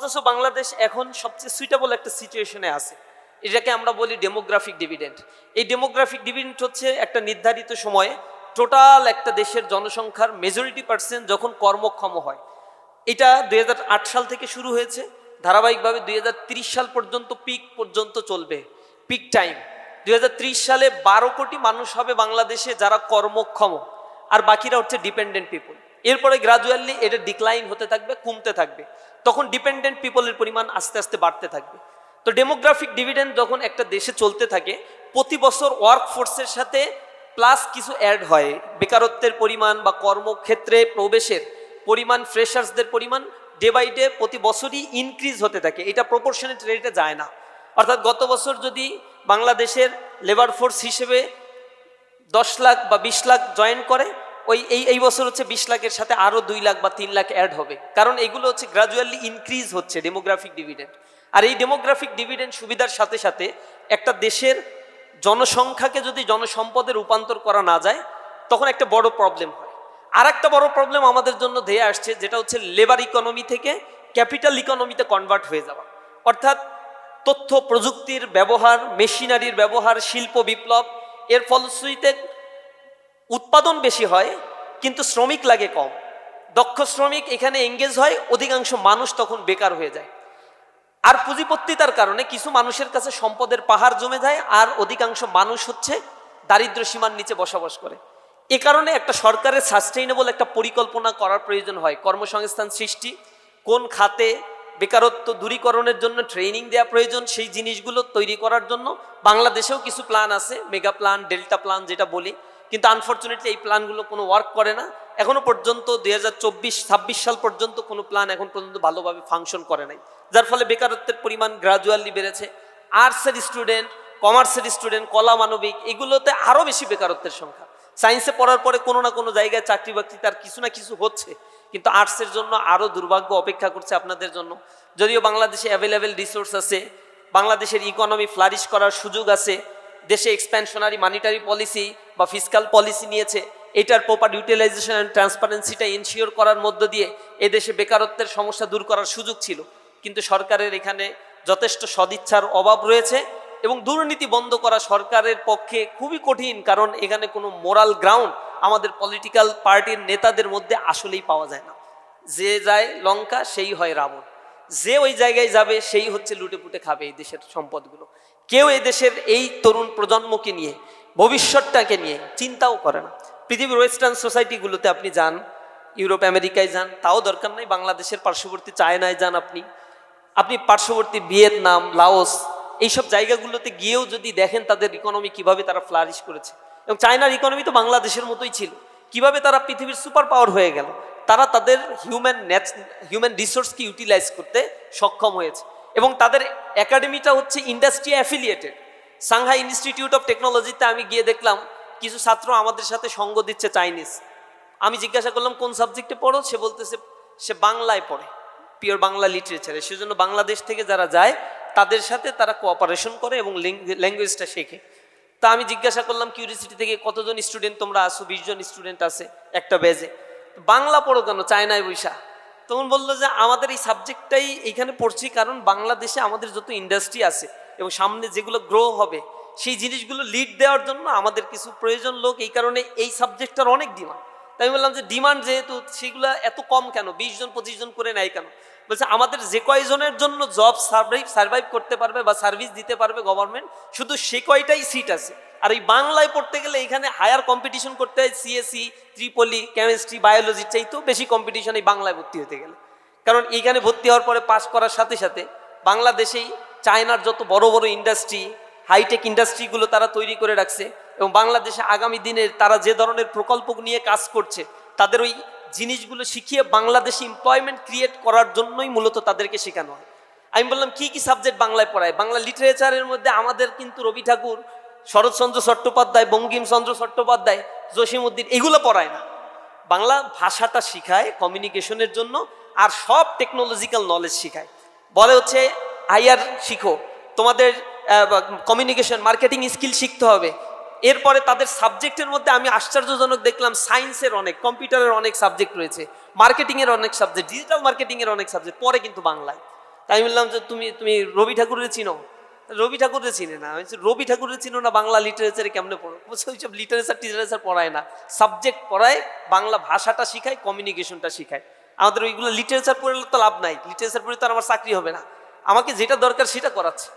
অথচ বাংলাদেশ এখন সবচেয়ে সুইটেবল একটা সিচুয়েশনে আছে। এটাকে আমরা বলি ডেমোগ্রাফিক ডিভিডেন্ড। এই ডেমোগ্রাফিক ডিভিডেন্ড হচ্ছে একটা নির্ধারিত সময়ে টোটাল একটা দেশের জনসংখ্যার মেজরিটি পার্সেন্ট যখন কর্মক্ষম হয়। এটা 2008 সাল থেকে শুরু হয়েছে, ধারাবাহিকভাবে 2030 সাল পর্যন্ত পিক পর্যন্ত চলবে, পিক টাইম। 2030 সালে 12 কোটি মানুষ হবে বাংলাদেশে যারা কর্মক্ষম, আর বাকিরা হচ্ছে ডিপেন্ডেন্ট পিপল। এরপরে গ্রাজুয়ালি এটা ডিক্লাইন হতে থাকবে, কমতে থাকবে, তখন ডিপেন্ডেন্ট পিপলের পরিমাণ আস্তে আস্তে বাড়তে থাকবে। তো ডেমোগ্রাফিক ডিভিডেন্ড যখন একটা দেশে চলতে থাকে, প্রতি বছর ওয়ার্কফোর্সের সাথে প্লাস কিছু অ্যাড হয়, বেকারত্বের পরিমাণ বা কর্মক্ষেত্রে প্রবেশের পরিমাণ, ফ্রেশার্সদের পরিমাণ ডে বাই ডে প্রতি বছরই ইনক্রিজ হতে থাকে, এটা প্রপোর্শনেট রেটে যায় না। অর্থাৎ গত বছর যদি বাংলাদেশের লেবার ফোর্স হিসেবে 10 লাখ বা 20 লাখ জয়েন করে, এই বছর হচ্ছে 20 লাখের সাথে আরও 2 লাখ বা 3 লাখ অ্যাড হবে, কারণ এগুলো হচ্ছে গ্রাজুয়ালি ইনক্রিজ হচ্ছে ডেমোগ্রাফিক ডিভিডেন্ড। আর এই ডেমোগ্রাফিক ডিভিডেন্ড সুবিধার সাথে সাথে একটা দেশের জনসংখ্যাকে যদি জনসম্পদে রূপান্তর করা না যায়, তখন একটা বড় প্রবলেম হয়। আর একটা বড় প্রবলেম আমাদের জন্য ধেয়ে আসছে, যেটা হচ্ছে লেবার ইকোনমি থেকে ক্যাপিটাল ইকোনমিতে কনভার্ট হয়ে যাওয়া। অর্থাৎ তথ্য প্রযুক্তির ব্যবহার, মেশিনারির ব্যবহার, শিল্প বিপ্লব, এর ফলশ্রুতিতে উৎপাদন বেশি হয় কিন্তু শ্রমিক লাগে কম, দক্ষ শ্রমিক এখানে এঙ্গেজ হয়, অধিকাংশ মানুষ তখন বেকার হয়ে যায়। আর পুঁজিপত্তিতার কারণে কিছু মানুষের কাছে সম্পদের পাহাড় জমে যায়, আর অধিকাংশ মানুষ হচ্ছে দারিদ্র সীমার নিচে বসবাস করে। এ কারণে একটা সরকারের সাস্টেইনেবল একটা পরিকল্পনা করার প্রয়োজন হয়, কর্মসংস্থান সৃষ্টি, কোন খাতে বেকারত্ব দূরীকরণের জন্য ট্রেনিং দেওয়া প্রয়োজন, সেই জিনিসগুলো তৈরি করার জন্য বাংলাদেশেও কিছু প্ল্যান আছে, মেগা প্ল্যান, ডেল্টা প্ল্যান যেটা বলি, কিন্তু আনফর্চুনেটলি এই প্ল্যানগুলো কোনো ওয়ার্ক করে না এখনো পর্যন্ত। 2024-26 সাল পর্যন্ত কোনো প্ল্যান এখন পর্যন্ত ভালোভাবে ফাংশন করে নাই, যার ফলে বেকারত্বের পরিমাণ গ্রাজুয়ালি বেড়েছে। আর্টসের স্টুডেন্ট, কমার্সের স্টুডেন্ট, কলা মানবিক, এগুলোতে আরও বেশি বেকারত্বের সংখ্যা। সায়েন্সে পড়ার পরে কোনো না কোনো জায়গায় চাকরি বাকরি তার কিছু না কিছু হচ্ছে, কিন্তু আর্টসের জন্য আরও দুর্ভাগ্য অপেক্ষা করছে আপনাদের জন্য। যদিও বাংলাদেশে অ্যাভেলেবেল রিসোর্স আছে, বাংলাদেশের ইকোনমি ফ্লারিশ করার সুযোগ আছে, দেশে এক্সপ্যানশনারি মানিটারি পলিসি বা ফিসকাল পলিসি নিয়েছে, এটার প্রপার ইউটিলাইজেশন অ্যান্ড ট্রান্সপারেন্সিটা এনশিওর করার মধ্য দিয়ে এদেশে বেকারত্বের সমস্যা দূর করার সুযোগ ছিল। কিন্তু সরকারের এখানে যথেষ্ট সদিচ্ছার অভাব রয়েছে, এবং দুর্নীতি বন্ধ করা সরকারের পক্ষে খুবই কঠিন, কারণ এখানে কোনো মোরাল গ্রাউন্ড আমাদের পলিটিক্যাল পার্টির নেতাদের মধ্যে আসলেই পাওয়া যায় না। যে যায় লঙ্কা সেই হয় রাবণ, যে ওই জায়গায় যাবে সেই হচ্ছে লুটে পুটে খাবে এই দেশের সম্পদগুলো। কেউ এই দেশের এই তরুণ প্রজন্মকে নিয়ে, ভবিষ্যৎটাকে নিয়ে চিন্তাও করে না। পৃথিবীর ওয়েস্টার্ন সোসাইটিগুলোতে আপনি যান, ইউরোপ আমেরিকায় যান, তাও দরকার নাই, বাংলাদেশের পার্শ্ববর্তী চায়নায় যান, আপনি পার্শ্ববর্তী ভিয়েতনাম, লাওস, এইসব জায়গাগুলোতে গিয়েও যদি দেখেন তাদের ইকোনমি কিভাবে তারা ফ্লারিশ করেছে, এবং চায়নার ইকোনমি তো বাংলাদেশের মতোই ছিল, কিভাবে তারা পৃথিবীর সুপার পাওয়ার হয়ে গেল, তারা তাদের হিউম্যান রিসোর্সকে ইউটিলাইজ করতে সক্ষম হয়েছে। এবং তাদের একাডেমিটা হচ্ছে industry affiliated. Shanghai institute of টেকনোলজিতে আমি গিয়ে দেখলাম কিছু ছাত্র আমাদের সাথে সঙ্গ দিচ্ছে চাইনিজ। আমি জিজ্ঞাসা করলাম কোন সাবজেক্টে পড়ো, সে বলতেছে সে বাংলায় পড়ে, পিওর বাংলা লিটারেচারে। সেজন্য বাংলাদেশ থেকে যারা যায় তাদের সাথে তারা কোঅপারেশন করে এবং ল্যাঙ্গুয়েজটা শেখে। তা আমি জিজ্ঞাসা করলাম কিউরিসিটি থেকে, কতজন স্টুডেন্ট তোমরা আসো? 20 জন স্টুডেন্ট আছে একটা ব্যাচে। বাংলা পড়ো কেন চায়নায় বৈশা? তখন বললো যে আমাদের এই সাবজেক্টটাই এইখানে পড়ছি কারণ বাংলাদেশে আমাদের যত ইন্ডাস্ট্রি আছে এবং সামনে যেগুলো গ্রো হবে সেই জিনিসগুলো লিড দেওয়ার জন্য আমাদের কিছু প্রয়োজন লোক, এই কারণে এই সাবজেক্টটার অনেক ডিমান্ড। তাই আমি বললাম যে ডিমান্ড যেহেতু, সেগুলো এত কম কেন, 20 জন 25 জন করে নেয় কেন? বলছে আমাদের যে কয়জনের জন্য জব সার্ভাইভ করতে পারবে বা সার্ভিস দিতে পারবে গভর্নমেন্ট, শুধু সে কয়টাই সিট আছে। আর এই বাংলায় পড়তে গেলে এখানে হায়ার কম্পিটিশন করতে হয়, সিএসসি, ত্রিপলি, কেমিস্ট্রি, বায়োলজির চাইতেও বেশি কম্পিটিশন এই বাংলায় ভর্তি হতে গেলে। কারণ এইখানে ভর্তি হওয়ার পরে পাস করার সাথে সাথে বাংলাদেশেই চায়নার যত বড় বড় ইন্ডাস্ট্রি, হাইটেক ইন্ডাস্ট্রিগুলো তারা তৈরি করে রাখছে, এবং বাংলাদেশে আগামী দিনে তারা যে ধরনের প্রকল্প নিয়ে কাজ করছে তাদের ওই জিনিসগুলো শিখিয়ে বাংলাদেশে এমপ্লয়মেন্ট ক্রিয়েট করার জন্যই মূলত তাদেরকে শেখানো হয়। আমি বললাম কি কি সাবজেক্ট বাংলায় পড়ায়? বাংলা লিটারেচারের মধ্যে আমাদের কিন্তু রবি ঠাকুর, শরৎচন্দ্র চট্টোপাধ্যায়, বঙ্কিমচন্দ্র চট্টোপাধ্যায়, জসিমউদ্দিন, এগুলো পড়ায় না। বাংলা ভাষাটা শিখায় কমিউনিকেশনের জন্য, আর সব টেকনোলজিক্যাল নলেজ শিখায়। বলে হচ্ছে আইআর শিখো, তোমাদের কমিউনিকেশন মার্কেটিং স্কিল শিখতে হবে। এরপরে তাদের সাবজেক্টের মধ্যে আমি আশ্চর্যজনক দেখলাম সায়েন্সের অনেক, কম্পিউটারের অনেক সাবজেক্ট রয়েছে, মার্কেটিংয়ের অনেক সাবজেক্ট, ডিজিটাল মার্কেটিংয়ের অনেক সাবজেক্ট পরে কিন্তু বাংলায়। তাই আমি বললাম যে তুমি তুমি রবি ঠাকুরের চিনো? রবি ঠাকুরের চিনে না। আমি বলছি রবি ঠাকুরের চিনো না, বাংলা লিটারেচারে কেমনে পড়ো? বলছে ওইসব লিটারেচার টিটারেচার পড়ায় না, সাবজেক্ট পড়ায়, বাংলা ভাষাটা শিখায়, কমিউনিকেশনটা শিখায়। আমাদের ওইগুলো লিটারেচার পড়লে তো লাভ নাই, লিটারেচার পড়লে তো আর আমার চাকরি হবে না। আমাকে যেটা দরকার সেটা করাচ্ছে।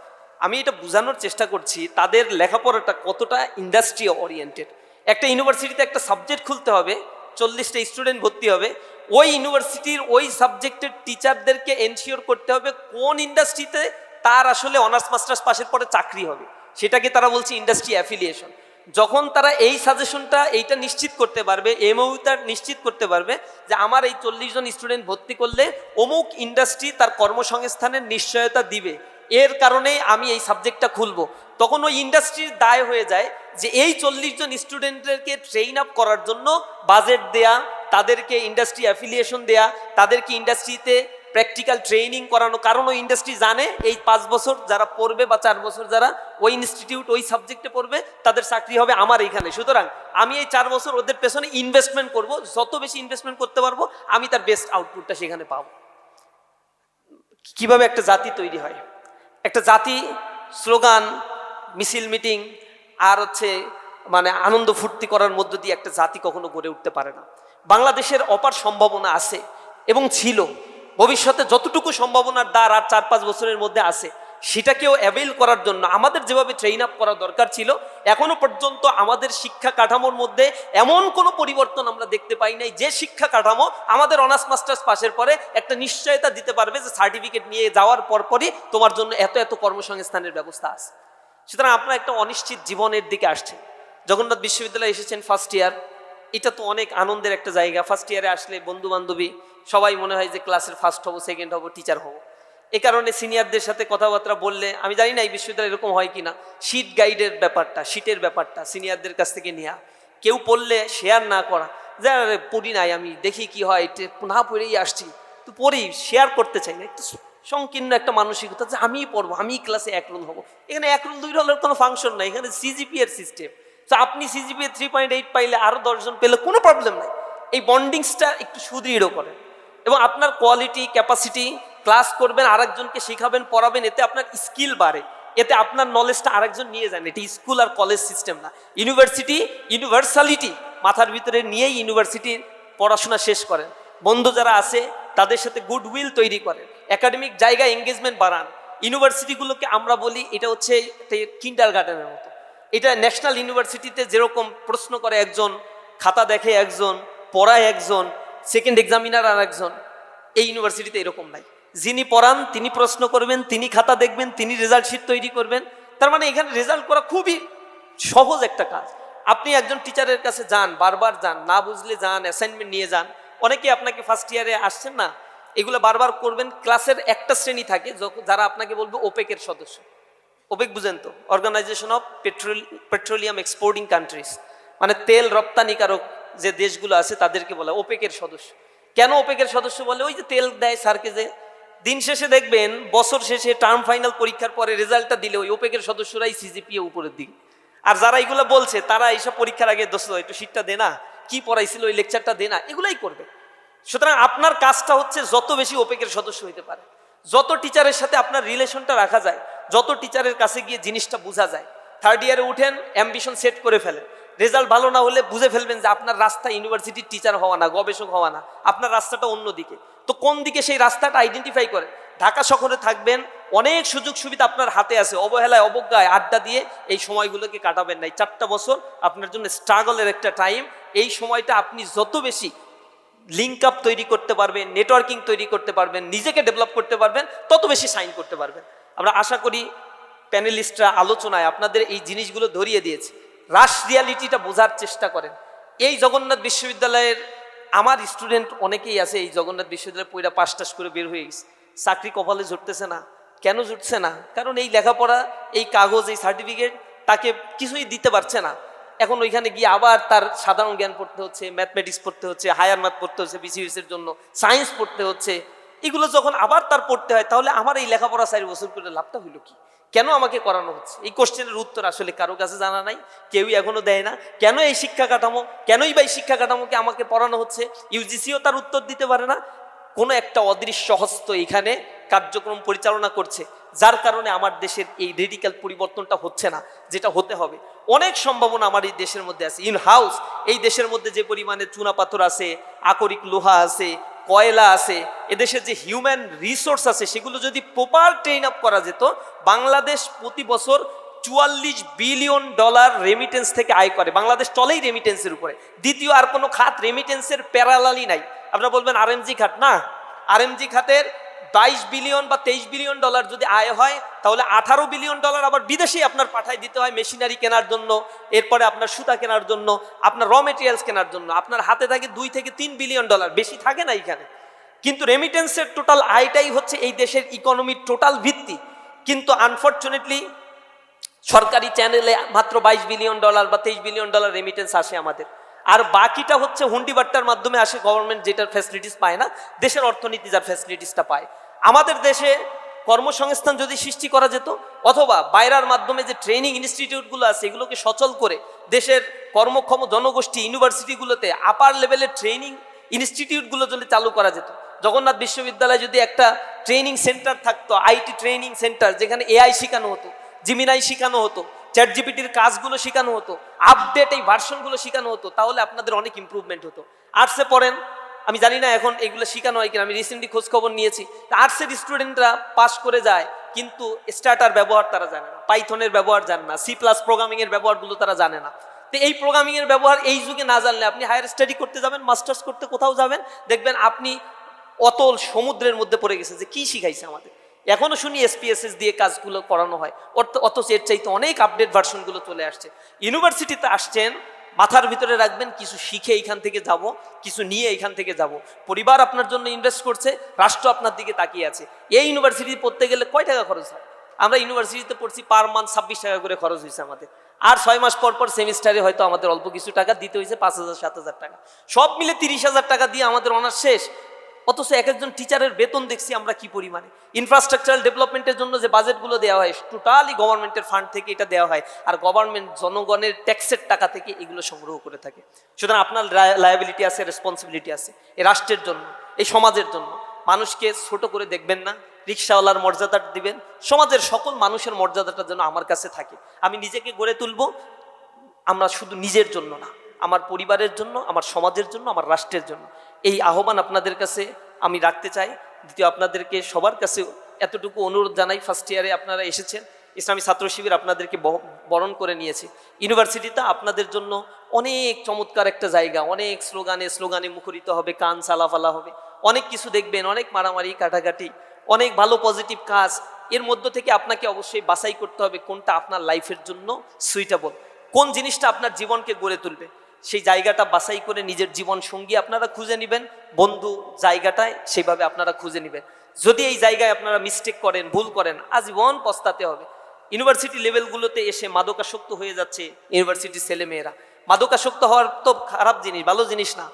আমি এটা বোঝানোর চেষ্টা করছি তাদের লেখাপড়াটা কতটা ইন্ডাস্ট্রি ওরিয়েন্টেড। একটা ইউনিভার্সিটিতে একটা সাবজেক্ট খুলতে হবে, 40টা স্টুডেন্ট ভর্তি হবে, ওই ইউনিভার্সিটির ওই সাবজেক্টের টিচারদেরকে এনশিওর করতে হবে কোন ইন্ডাস্ট্রিতে তার আসলে অনার্স মাস্টার্স পাশের পরে চাকরি হবে, সেটাকে তারা বলছে ইন্ডাস্ট্রি অ্যাফিলিয়েশন। যখন তারা এই সাজেশনটা এইটা নিশ্চিত করতে পারবে, এমওইউটা নিশ্চিত করতে পারবে যে আমার এই 40 জন স্টুডেন্ট ভর্তি করলে অমুক ইন্ডাস্ট্রি তার কর্মসংস্থানের নিশ্চয়তা দিবে, এর কারণে আমি এই সাবজেক্টটা খুলবো, তখন ওই ইন্ডাস্ট্রির দায় হয়ে যায় যে এই 40 জন স্টুডেন্টদেরকে ট্রেন আপ করার জন্য বাজেট দেয়া, তাদেরকে ইন্ডাস্ট্রি অ্যাফিলিয়েশন দেয়া, তাদেরকে ইন্ডাস্ট্রিতে প্র্যাকটিক্যাল ট্রেনিং করানো। কারণ ওই ইন্ডাস্ট্রি জানে এই 5 বছর যারা পড়বে বা 4 বছর যারা ওই ইনস্টিটিউট ওই সাবজেক্টে পড়বে তাদের চাকরি হবে আমার এইখানে। সুতরাং আমি এই 4 বছর ওদের পেছনে ইনভেস্টমেন্ট করব, যত বেশি ইনভেস্টমেন্ট করতে পারবো আমি তার বেস্ট আউটপুটটা সেখানে পাবো। কিভাবে একটা জাতি তৈরি হয়? একটা জাতি স্লোগান, মিছিল, মিটিং আর মানে আনন্দ ফুর্তি করার মধ্য দিয়ে একটা জাতি কখনো গড়ে উঠতে পারে না। বাংলাদেশের অপার সম্ভাবনা আছে এবং ছিল, ভবিষ্যতে যতটুকু সম্ভাবনার দ্বার আর 4-5 বছরের মধ্যে আছে সেটাকেও অ্যাভেল করার জন্য আমাদের যেভাবে ট্রেন আপ করা দরকার ছিল, এখনো পর্যন্ত আমাদের শিক্ষা কাঠামোর মধ্যে এমন কোনো পরিবর্তন আমরা দেখতে পাই নাই যে শিক্ষা কাঠামো আমাদের অনার্স মাস্টার্স পাশের পরে একটা নিশ্চয়তা দিতে পারবে যে সার্টিফিকেট নিয়ে যাওয়ার পরপরই তোমার জন্য এত এত কর্মসংস্থানের ব্যবস্থা আছে। সুতরাং আপনারা একটা অনিশ্চিত জীবনের দিকে আসছেন। জগন্নাথ বিশ্ববিদ্যালয়ে এসেছেন ফার্স্ট ইয়ার, এটা তো অনেক আনন্দের একটা জায়গা। ফার্স্ট ইয়ারে আসলে বন্ধু বান্ধবী সবাই মনে হয় যে ক্লাসের ফার্স্ট হবো, সেকেন্ড হবো, টিচার হবো। এ কারণে সিনিয়রদের সাথে কথাবার্তা বললে, আমি জানি না এই বিশ্ববিদ্যালয়ে এরকম হয় কিনা, শিট গাইডের ব্যাপারটা, শিটের ব্যাপারটা সিনিয়রদের কাছ থেকে নেওয়া, কেউ পড়লে শেয়ার না করা, যে পড়ি নাই আমি, দেখি কি হয়, না পড়েই আসছি, তো পড়ি, শেয়ার করতে চাই না, একটু সংকীর্ণ একটা মানসিকতা যে আমিই পড়বো, আমি ক্লাসে 1 রোল হবো। এখানে 1 রোল 2 রোলের কোনো ফাংশন নাই, এখানে সিজিপি এর সিস্টেম। তো আপনি সিজিপিএ 3.8 পাইলে আরো 10 জন পেলে কোনো প্রবলেম নাই। এই বন্ডিংসটা একটু সুদৃঢ় করেন এবং আপনার কোয়ালিটি, ক্যাপাসিটি, ক্লাস করবেন, আরেকজনকে শেখাবেন, পড়াবেন, এতে আপনার স্কিল বাড়ে, এতে আপনার নলেজটা আরেকজন নিয়ে যান। এটি স্কুল আর কলেজ সিস্টেম না, ইউনিভার্সিটি ইউনিভার্সালিটি মাথার ভিতরে নিয়েই ইউনিভার্সিটির পড়াশোনা শেষ করেন। বন্ধু যারা আছে তাদের সাথে গুডউইল তৈরি করেন, একাডেমিক জায়গায় এঙ্গেজমেন্ট বাড়ান। ইউনিভার্সিটিগুলোকে আমরা বলি এটা হচ্ছে কিন্ডার গার্ডেনের মতো। এটা ন্যাশনাল ইউনিভার্সিটিতে যেরকম প্রশ্ন করে একজন, খাতা দেখে একজন, পড়ায় একজন, সেকেন্ড এক্সামিনার আর একজন, এই ইউনিভার্সিটিতে এরকম নাই। যিনি পড়ান তিনি প্রশ্ন করবেন, তিনি খাতা দেখবেন, তিনি রেজাল্ট শিট তৈরি করবেন। তার মানে এখানে রেজাল্ট করা খুবই সহজ একটা কাজ। আপনি একজন টিচারের কাছে যান, বারবার যান, না বুঝলে যান, অ্যাসাইনমেন্ট নিয়ে যান। অনেকে আপনাকে ফার্স্ট ইয়ারে আসছেন না, এগুলো বারবার করবেন। ক্লাসের একটা শ্রেণী থাকে যারা আপনাকে বলবে ওপেকের সদস্য। ওপেক বুঝেন তো? Organization of petroleum exporting countries, মানে তেল রপ্তানিকারক যে দেশগুলো আছে তাদেরকে বলে ওপেকের সদস্য। কেন ওপেকের সদস্য বলে? ওই যে তেল দেয় স্যারকে, যে দিন শেষে দেখবেন বছর শেষে টার্ম ফাইনাল পরীক্ষার পরে রেজাল্টটা দিলে ওই ওপেকের সদস্যরাই সিজিপিএ উপরের দিকে। আর যারা এগুলো বলছে তারা এইসব পরীক্ষার আগে দোস্ত একটু শীটটা দে না, কি পড়াইছিল ওই লেকচারটা দে না, এগুলাই করবে। সুতরাং আপনার কাজটা হচ্ছে যত বেশি ওপেকের সদস্য হইতে পারে, যত টিচারের সাথে আপনার রিলেশনটা রাখা যায়, যত টিচারের কাছে গিয়ে জিনিসটা বোঝা যায়। থার্ড ইয়ারে উঠেন, অ্যাম্বিশন সেট করে ফেলেন, রেজাল্ট ভালো না হলে বুঝে ফেলবেন যে আপনার রাস্তা ইউনিভার্সিটির টিচার হওয়া না, গবেষক হওয়া না, আপনার রাস্তাটা অন্য দিকে। তো কোন দিকে সেই রাস্তাটা আইডেন্টিফাই করে। ঢাকা শহরে থাকবেন, অনেক সুযোগ সুবিধা আপনার হাতে আছে, অবহেলায় অবজ্ঞায় আড্ডা দিয়ে এই সময়গুলোকে কাটাবেন নাই। 4টা বছর আপনার জন্য স্ট্রাগলের একটা টাইম। এই সময়টা আপনি যত বেশি লিঙ্ক আপ তৈরি করতে পারবেন, নেটওয়ার্কিং তৈরি করতে পারবেন, নিজেকে ডেভেলপ করতে পারবেন, তত বেশি সাইন করতে পারবেন। আমরা আশা করি প্যানেলিস্টরা আলোচনায় আপনাদের এই জিনিসগুলো ধরিয়ে দিয়েছে। রাশ রিয়ালিটিটা বোঝার চেষ্টা করেন। এই জগন্নাথ বিশ্ববিদ্যালয়ের আমার স্টুডেন্ট অনেকেই আছে এই জগন্নাথ বিশ্ববিদ্যালয়ে পড়া পাস টাস করে বের হয়ে গেছে, চাকরি কপালে জুটতেছে না। কেন জুটছে না? কারণ এই লেখাপড়া, এই কাগজ, এই সার্টিফিকেট তাকে কিছুই দিতে পারছে না। এখন ওইখানে গিয়ে আবার তার সাধারণ জ্ঞান পড়তে হচ্ছে, ম্যাথমেটিক্স পড়তে হচ্ছে, হায়ার ম্যাথ পড়তে হচ্ছে, বিসিএসের জন্য সায়েন্স পড়তে হচ্ছে। এগুলো যখন আবার তার পড়তে হয়, তাহলে আমার এই লেখাপড়া 4 বছর করে লাভটা হইল কি? কেন আমাকে করানো হচ্ছে? এই কোশ্চেনের উত্তর আসলে কারো কাছে জানা নাই, কেউই এখনো দেয় না। কেন এই শিক্ষা কাঠামো, কেনই বা এই শিক্ষা কাঠামোকে আমাকে পড়ানো হচ্ছে? ইউজিসিও তার উত্তর দিতে পারে না। কোনো একটা অদৃশ্য হস্ত এখানে কার্যক্রম পরিচালনা করছে, যার কারণে আমার দেশের এই রেডিক্যাল পরিবর্তনটা হচ্ছে না যেটা হতে হবে। অনেক সম্ভাবনা আমার এই দেশের মধ্যে আছে। ইন হাউস এই দেশের মধ্যে যে পরিমাণে চুনাপাথর আছে, আকরিক লোহা আছে, কয়লা আছে, এদেশের যে হিউম্যান রিসোর্স আছে, সেগুলো যদি প্রপার ট্রেন আপ করা যেত, বাংলাদেশ প্রতি বছর $44 বিলিয়ন রেমিটেন্স থেকে আয় করে। বাংলাদেশ চলেই রেমিটেন্সের উপরে, দ্বিতীয় আর কোনো খাত রেমিটেন্সের প্যারালালই নাই। আপনারা বলবেন আরএমজি খাত, না, আরএমজি খাতের $22 বিলিয়ন বা $23 বিলিয়ন যদি আয় হয়, তাহলে $18 বিলিয়ন আবার বিদেশে আপনার পাঠায় দিতে হয় মেশিনারি কেনার জন্য, এরপরে আপনার সুতা কেনার জন্য, আপনার র মেটেরিয়ালস কেনার জন্য। আপনার হাতে থাকে $2 থেকে $3 বিলিয়ন, বেশি থাকে না এখানে। কিন্তু রেমিটেন্সের টোটাল আয়টাই হচ্ছে এই দেশের ইকোনমির টোটাল ভিত্তি। কিন্তু আনফর্চুনেটলি সরকারি চ্যানেলে মাত্র $22 বিলিয়ন বা $23 বিলিয়ন রেমিটেন্স আসে আমাদের, আর বাকিটা হচ্ছে হুন্ডি বাট্টার মাধ্যমে আসে। গভর্নমেন্ট যেটার ফ্যাসিলিটিস পায় না, দেশের অর্থনীতি যার ফ্যাসিলিটিসটা পায়। আমাদের দেশে কর্মসংস্থান যদি সৃষ্টি করা যেত, অথবা বাইরের মাধ্যমে যে ট্রেনিং ইনস্টিটিউটগুলো আছে এগুলোকে সচল করে দেশের কর্মক্ষম জনগোষ্ঠী ইউনিভার্সিটিগুলোতে আপার লেভেলের ট্রেনিং ইনস্টিটিউটগুলো যদি চালু করা যেত, জগন্নাথ বিশ্ববিদ্যালয়ে যদি একটা ট্রেনিং সেন্টার থাকতো, আইটি ট্রেনিং সেন্টার, যেখানে এআই শেখানো হতো, জিমিনাই শেখানো হতো, চ্যাট জিপিটির কাজগুলো শেখানো হতো, আপডেট এই ভার্সনগুলো শেখানো হতো, তাহলে আপনাদের অনেক ইম্প্রুভমেন্ট হতো। আর্টসে পড়েন, আমি জানি না এখন এগুলো শেখানো হয় কিনা, আমি রিসেন্টলি খোঁজ খবর নিয়েছি, আর্টসের স্টুডেন্টরা পাস করে যায়, কিন্তু স্টার্টার ব্যবহার তারা জানে না, পাইথনের ব্যবহার জানে না, সি প্লাস প্রোগ্রামিংয়ের ব্যবহারগুলো তারা জানে না। তো এই প্রোগ্রামিংয়ের ব্যবহার এই যুগে না জানলে আপনি হায়ার স্টাডি করতে যাবেন, মাস্টার্স করতে কোথাও যাবেন, দেখবেন আপনি অতল সমুদ্রের মধ্যে পড়ে গেছে যে কি শিখাইছে আমাদের। এখনো শুনি এসপিএসএস দিয়ে কাজগুলো করানো হয়, অথচ এর চাইতে অনেক আপডেট ভার্সনগুলো চলে আসছে। ইউনিভার্সিটিতে আসছেন, মাথার ভিতরে রাখবেন কিছু শিখে এইখান থেকে যাব, কিছু নিয়ে এইখান থেকে যাব। পরিবার আপনার জন্য ইনভেস্ট করছে, রাষ্ট্র আপনার দিকে তাকিয়ে আছে। এই ইউনিভার্সিটি পড়তে গেলে কয় টাকা খরচ হয়? আমরা ইউনিভার্সিটিতে পড়ছি, পার মান্থ 26 টাকা করে খরচ হয়েছে আমাদের, আর 6 মাস পর পর সেমিস্টারে হয়তো আমাদের অল্প কিছু টাকা দিতে হয়েছে, 5,000-7,000 টাকা, সব মিলে 30,000 টাকা দিয়ে আমাদের অনার্স শেষ। অথচ এক একজন টিচারের বেতন দেখছি আমরা কি পরিমাণে। ইনফ্রাস্ট্রাকচারাল ডেভেলপমেন্টের জন্য যে বাজেটগুলো দেওয়া হয়, টোটালি গভর্নমেন্টের ফান্ড থেকে এটা দেওয়া হয়, আর গভর্নমেন্ট জনগণের ট্যাক্সের টাকা থেকে এগুলো সংগ্রহ করে থাকে। সুতরাং আপনার লায়াবিলিটি আছে, রেসপন্সিবিলিটি আছে এই রাষ্ট্রের জন্য, এই সমাজের জন্য। মানুষকে ছোট করে দেখবেন না, রিক্সাওয়ালার মর্যাদা দিবেন, সমাজের সকল মানুষের মর্যাদাটা যেন আমার কাছে থাকে। আমি নিজেকে গড়ে তুলব, আমরা শুধু নিজের জন্য না, আমার পরিবারের জন্য, আমার সমাজের জন্য, আমার রাষ্ট্রের জন্য। এই আহ্বান আপনাদের কাছে আমি রাখতে চাই। দ্বিতীয়, আপনাদেরকে সবার কাছে এতটুকু অনুরোধ জানাই, ফার্স্ট ইয়ারে আপনারা এসেছেন, ইসলামী ছাত্র শিবির আপনাদেরকে বরণ করে নিয়েছে। ইউনিভার্সিটিটা আপনাদের জন্য অনেক চমৎকার একটা জায়গা, অনেক স্লোগানে মুখরিত হবে, কান চালাফালা হবে, অনেক কিছু দেখবেন, অনেক মারামারি কাটাকাটি, অনেক ভালো পজিটিভ কাজ। এর মধ্য থেকে আপনাকে অবশ্যই বাছাই করতে হবে কোনটা আপনার লাইফের জন্য সুইটেবল, কোন জিনিসটা আপনার জীবনকে গড়ে তুলবে। সেই জায়গাটা বাছাই করে নিজের জীবন সঙ্গী আপনারা খুঁজে নেবেন, বন্ধু জায়গাটায় সেভাবে আপনারা খুঁজে নেবেন। যদি এই জায়গায় আপনারা মিস্টেক করেন, ভুল করেন, আজীবন পস্তাতে হবে। ইউনিভার্সিটি লেভেলগুলোতে এসে মাদকাসক্ত হয়ে যাচ্ছে ইউনিভার্সিটির ছেলেমেয়েরা। মাদকাসক্ত হওয়ার তো খারাপ জিনিস, ভালো জিনিস না।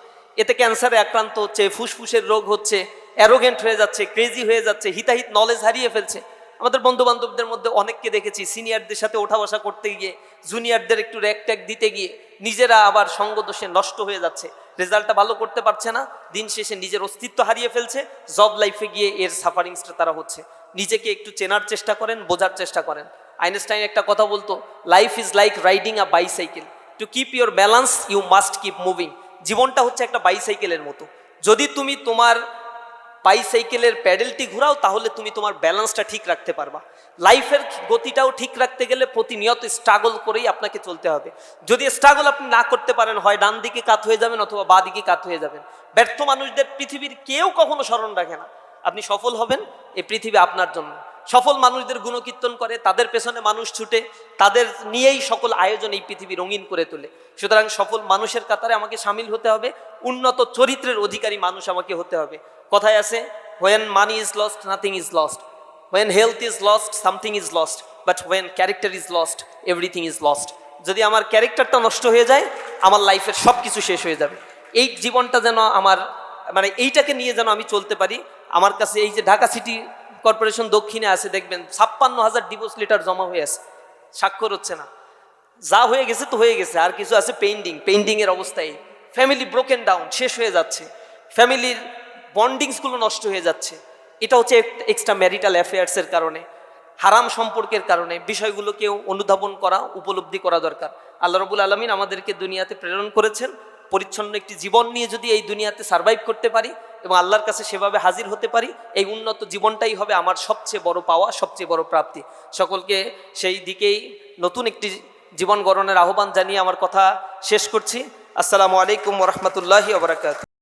এতে ক্যান্সারে আক্রান্ত হচ্ছে, ফুসফুসের রোগ হচ্ছে, অ্যারোগেন্ট হয়ে যাচ্ছে, ক্রেজি হয়ে যাচ্ছে, হিতাহিত নলেজ হারিয়ে ফেলছে। আমাদের বন্ধু বান্ধবদের মধ্যে অনেককে দেখেছি সিনিয়রদের সাথে ওঠা বসা করতে গিয়ে, জুনিয়রদের একটু র্যাক ট্যাক দিতে গিয়ে নিজেরা আবার সঙ্গ দোষে নষ্ট হয়ে যাচ্ছে, রেজাল্টটা ভালো করতে পারছে না, দিন শেষে নিজের অস্তিত্ব হারিয়ে ফেলছে। জব লাইফে গিয়ে এর সাফারিংসটা তারা হচ্ছে। নিজেকে একটু চেনার চেষ্টা করেন, বোঝার চেষ্টা করেন। আইনস্টাইন একটা কথা বলতো, life is like riding a bicycle, to keep your balance you must keep moving. জীবনটা হচ্ছে একটা বাইসাইকেলের মতো, যদি তুমি তোমার বাইসাইকেলের প্যাডেলটি ঘুরাও তাহলে তুমি তোমার ব্যালেন্সটা ঠিক রাখতে পারবা। লাইফের গতিটাও ঠিক রাখতে গেলে প্রতিনিয়ত স্ট্রাগল করেই আপনাকে চলতে হবে। যদি স্ট্রাগল আপনি না করতে পারেন, হয় ডান দিকে কাত হয়ে যাবেন অথবা বাঁ দিকে কাত হয়ে যাবেন। ব্যর্থ মানুষদের পৃথিবীর কেউ কখনো স্মরণ রাখে না। আপনি সফল হবেন, এই পৃথিবী আপনার জন্য। সফল মানুষদের গুণকীর্তন করে, তাদের পেছনে মানুষ ছুটে, তাদের নিয়েই সকল আয়োজন এই পৃথিবী রঙিন করে তোলে। সুতরাং সফল মানুষের কাতারে আমাকে সামিল হতে হবে, উন্নত চরিত্রের অধিকারী মানুষ আমাকে হতে হবে। কথায় আছে, when money is lost nothing is lost, when health is lost something is lost, but when character is lost everything is lost. যদি আমার ক্যারেক্টারটা নষ্ট হয়ে যায়, আমার লাইফের সব কিছু শেষ হয়ে যাবে। এই জীবনটা যেন আমার এইটাকে নিয়ে যেন আমি চলতে পারি। আমার কাছে এই যে ঢাকা সিটি কর্পোরেশন দক্ষিণে আছে, দেখবেন 56,000 ডিভোর্স লেটার জমা হয়ে আছে, স্বাক্ষর হচ্ছে না। যা হয়ে গেছে তো হয়ে গেছে, আর কিছু আছে পেন্ডিংয়ের অবস্থায়। ফ্যামিলি ব্রোকেন ডাউন, শেষ হয়ে যাচ্ছে, ফ্যামিলির বন্ডিংসগুলো নষ্ট হয়ে যাচ্ছে। এটা হচ্ছে এক্সট্রা ম্যারিটাল অ্যাফেয়ার্সের কারণে, হারাম সম্পর্কের কারণে বিষয়গুলোকেও অনুধাবন করা, উপলব্ধি করা দরকার। আল্লাহ রাব্বুল আলামিন আমাদেরকে দুনিয়াতে প্রেরণ করেছেন পরিচ্ছন্ন একটি জীবন নিয়ে, যদি এই দুনিয়াতে সার্ভাইভ করতে পারি এবং আল্লাহর কাছে সেভাবে হাজির হতে পারি, এই উন্নত জীবনটাই হবে আমার সবচেয়ে বড় পাওয়া, সবচেয়ে বড় প্রাপ্তি। সকলকে সেই দিকেই নতুন একটি জীবন গড়নের আহ্বান জানিয়ে আমার কথা শেষ করছি। আসসালামু আলাইকুম ওয়া রাহমাতুল্লাহি ওয়া বারাকাতুহু।